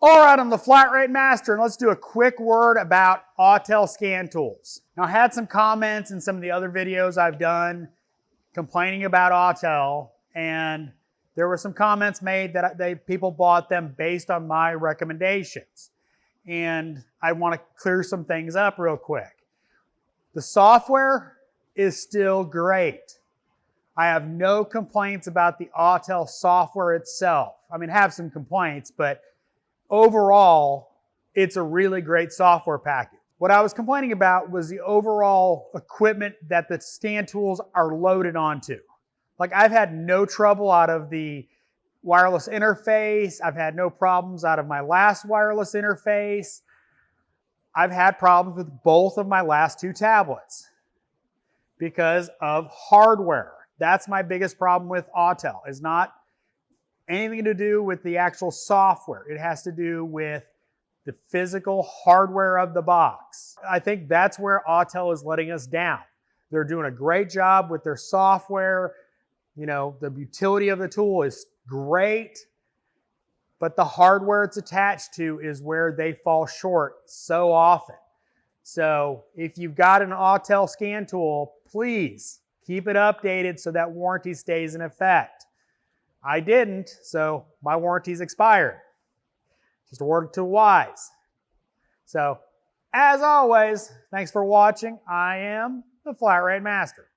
All right, I'm the Flat Rate Master, and let's do a quick word about Autel scan tools. Now, I had some comments in some of the other videos I've done complaining about Autel, and there were some comments made that people bought them based on my recommendations. And I want to clear some things up real quick. The software is still great. I have no complaints about the Autel software itself. I mean, I have some complaints, but overall, it's a really great software package. What I was complaining about was the overall equipment that the scan tools are loaded onto. Like, I've had no trouble out of the wireless interface. I've had no problems out of my last wireless interface. I've had problems with both of my last two tablets because of hardware. That's my biggest problem with Autel. It's not anything to do with the actual software. It has to do with the physical hardware of the box. I think that's where Autel is letting us down. They're doing a great job with their software. You know, the utility of the tool is great, but the hardware it's attached to is where they fall short so often. So if you've got an Autel scan tool, please keep it updated so that warranty stays in effect. I didn't, so my warranty's expired. Just a word to the wise. So, as always, thanks for watching. I am the Flat Rate Master.